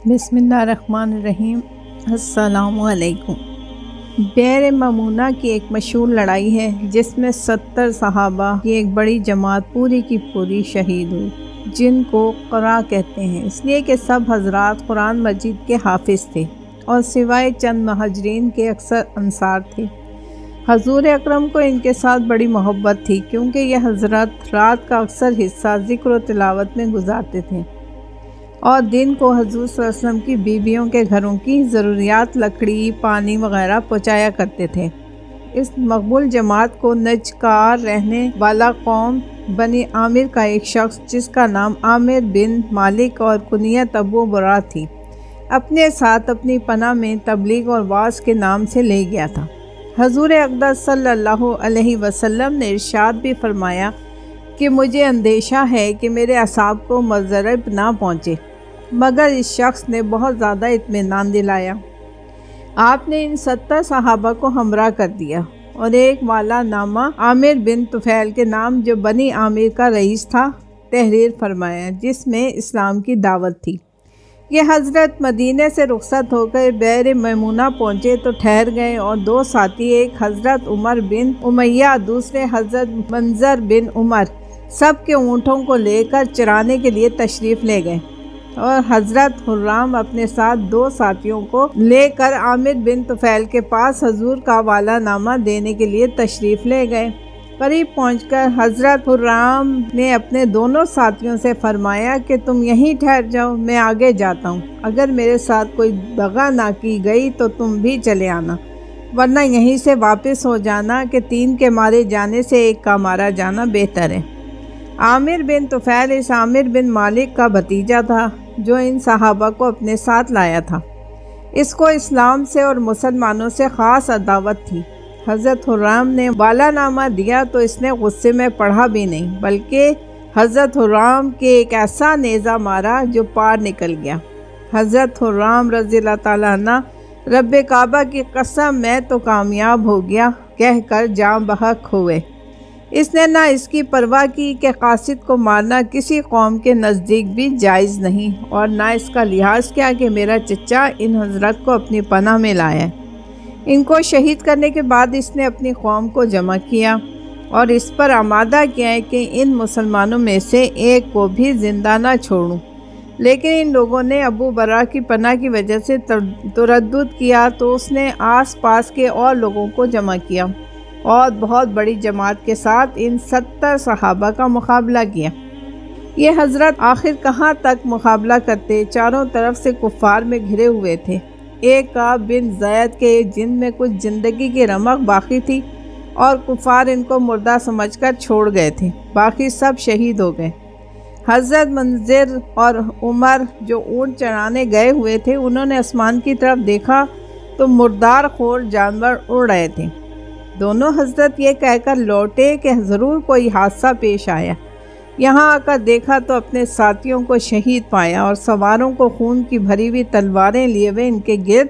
بسم اللہ الرحمن الرحیم۔ السلام علیکم۔ بئر ممونہ کی ایک مشہور لڑائی ہے جس میں 70 صحابہ کی ایک بڑی جماعت پوری کی پوری شہید ہوئی، جن کو قرا کہتے ہیں، اس لیے کہ سب حضرات قرآن مجید کے حافظ تھے اور سوائے چند مہاجرین کے اکثر انصار تھے۔ حضور اکرم کو ان کے ساتھ بڑی محبت تھی کیونکہ یہ حضرات رات کا اکثر حصہ ذکر و تلاوت میں گزارتے تھے اور دن کو حضور صلی اللہ علیہ وسلم کی بیویوں کے گھروں کی ضروریات لکڑی، پانی وغیرہ پہنچایا کرتے تھے۔ اس مقبول جماعت کو نجکار رہنے والا قوم بنی عامر کا ایک شخص جس کا نام عامر بن مالک اور کنیت ابو برہ تھی، اپنے ساتھ اپنی پناہ میں تبلیغ اور وعظ کے نام سے لے گیا تھا۔ حضور اقدس صلی اللہ علیہ وسلم نے ارشاد بھی فرمایا کہ مجھے اندیشہ ہے کہ میرے اصحاب کو مضرب نہ پہنچے، مگر اس شخص نے بہت زیادہ اطمینان دلایا۔ آپ نے ان 70 صحابہ کو ہمراہ کر دیا اور ایک والا نامہ عامر بن طفیل کے نام جو بنی عامر کا رئیس تھا تحریر فرمایا، جس میں اسلام کی دعوت تھی۔ یہ حضرت مدینہ سے رخصت ہو کر بئر ممونہ پہنچے تو ٹھہر گئے اور دو ساتھی، ایک حضرت عمر بن امیہ، دوسرے حضرت منظر بن عمر، سب کے اونٹوں کو لے کر چرانے کے لیے تشریف لے گئے اور حضرت حرام اپنے ساتھ دو ساتھیوں کو لے کر عامر بن طفیل کے پاس حضور کا والا نامہ دینے کے لیے تشریف لے گئے۔ قریب پہنچ کر حضرت حرام نے اپنے دونوں ساتھیوں سے فرمایا کہ تم یہیں ٹھہر جاؤ، میں آگے جاتا ہوں، اگر میرے ساتھ کوئی دغا نہ کی گئی تو تم بھی چلے آنا، ورنہ یہیں سے واپس ہو جانا کہ 3 کے مارے جانے سے 1 کا مارا جانا بہتر ہے۔ عامر بن طفیل اس عامر بن مالک کا بھتیجا تھا جو ان صحابہ کو اپنے ساتھ لایا تھا۔ اس کو اسلام سے اور مسلمانوں سے خاص عداوت تھی۔ حضرت حرام نے والا نامہ دیا تو اس نے غصے میں پڑھا بھی نہیں، بلکہ حضرت حرام کے ایک ایسا نیزہ مارا جو پار نکل گیا۔ حضرت حرام رضی اللہ تعالیٰ عنہ رب کعبہ کی قسم میں تو کامیاب ہو گیا کہہ کر جاں بحق ہوئے۔ اس نے نہ اس کی پرواہ کی کہ قاصد کو مارنا کسی قوم کے نزدیک بھی جائز نہیں، اور نہ اس کا لحاظ کیا کہ میرا چچا ان حضرت کو اپنی پناہ میں لایا ہے۔ ان کو شہید کرنے کے بعد اس نے اپنی قوم کو جمع کیا اور اس پر آمادہ کیا ہے کہ ان مسلمانوں میں سے ایک کو بھی زندہ نہ چھوڑوں، لیکن ان لوگوں نے ابو برہ کی پناہ کی وجہ سے تردد کیا تو اس نے آس پاس کے اور لوگوں کو جمع کیا اور بہت بڑی جماعت کے ساتھ ان 70 صحابہ کا مقابلہ کیا۔ یہ حضرت آخر کہاں تک مقابلہ کرتے، چاروں طرف سے کفار میں گھرے ہوئے تھے۔ ایک کعب بن زید کے جن میں کچھ زندگی کی رمق باقی تھی اور کفار ان کو مردہ سمجھ کر چھوڑ گئے تھے، باقی سب شہید ہو گئے۔ حضرت منظر اور عمر جو اونٹ چرانے گئے ہوئے تھے، انہوں نے آسمان کی طرف دیکھا تو مردار خور جانور اڑ رہے تھے۔ دونوں حضرت یہ کہہ کر لوٹے کہ ضرور کوئی حادثہ پیش آیا۔ یہاں آ کر دیکھا تو اپنے ساتھیوں کو شہید پایا اور سواروں کو خون کی بھری ہوئی تلواریں لیے ہوئے ان کے گرد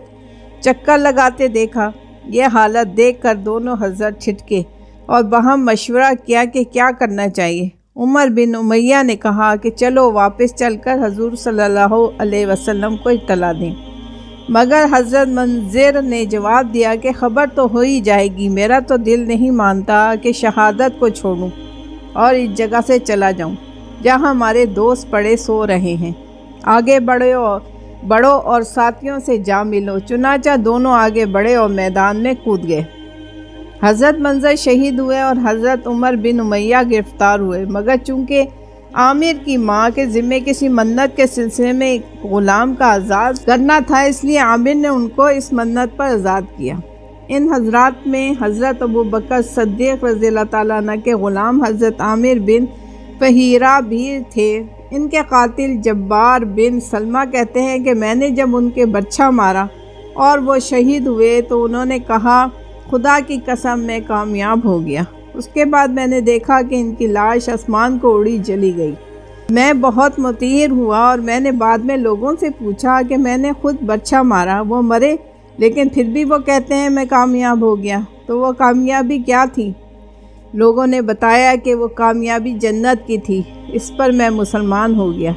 چکر لگاتے دیکھا۔ یہ حالت دیکھ کر دونوں حضرت چھٹکے اور باہم مشورہ کیا کہ کیا کرنا چاہیے۔ عمر بن امیہ نے کہا کہ چلو واپس چل کر حضور صلی اللہ علیہ وسلم کو اطلاع دیں، مگر حضرت منظر نے جواب دیا کہ خبر تو ہو ہی جائے گی، میرا تو دل نہیں مانتا کہ شہادت کو چھوڑوں اور اس جگہ سے چلا جاؤں جہاں ہمارے دوست پڑے سو رہے ہیں۔ آگے بڑھو اور ساتھیوں سے جا ملو۔ چنانچہ دونوں آگے بڑھے اور میدان میں کود گئے۔ حضرت منظر شہید ہوئے اور حضرت عمر بن امیہ گرفتار ہوئے، مگر چونکہ عامر کی ماں کے ذمے کسی منت کے سلسلے میں ایک غلام کا آزاد کرنا تھا، اس لیے عامر نے ان کو اس منت پر آزاد کیا۔ ان حضرات میں حضرت ابو بکر صدیق رضی اللہ تعالیٰ عنہ کے غلام حضرت عامر بن فہیرہ بھی تھے۔ ان کے قاتل جبار بن سلمہ کہتے ہیں کہ میں نے جب ان کے برچھا مارا اور وہ شہید ہوئے تو انہوں نے کہا خدا کی قسم میں کامیاب ہو گیا۔ اس کے بعد میں نے دیکھا کہ ان کی لاش آسمان کو اڑی چلی گئی۔ میں بہت مطیر ہوا اور میں نے بعد میں لوگوں سے پوچھا کہ میں نے خود برچھا مارا، وہ مرے لیکن پھر بھی وہ کہتے ہیں میں کامیاب ہو گیا، تو وہ کامیابی کیا تھی؟ لوگوں نے بتایا کہ وہ کامیابی جنت کی تھی۔ اس پر میں مسلمان ہو گیا۔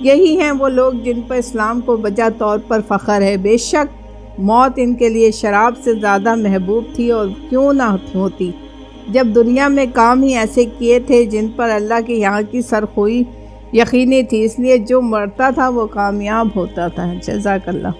یہی ہیں وہ لوگ جن پر اسلام کو بجا طور پر فخر ہے۔ بے شک موت ان کے لیے شراب سے زیادہ محبوب تھی، اور کیوں نہ ہوتی جب دنیا میں کام ہی ایسے کیے تھے جن پر اللہ کے یہاں کی سرخوئی یقینی تھی، اس لیے جو مرتا تھا وہ کامیاب ہوتا تھا۔ جزاک اللہ۔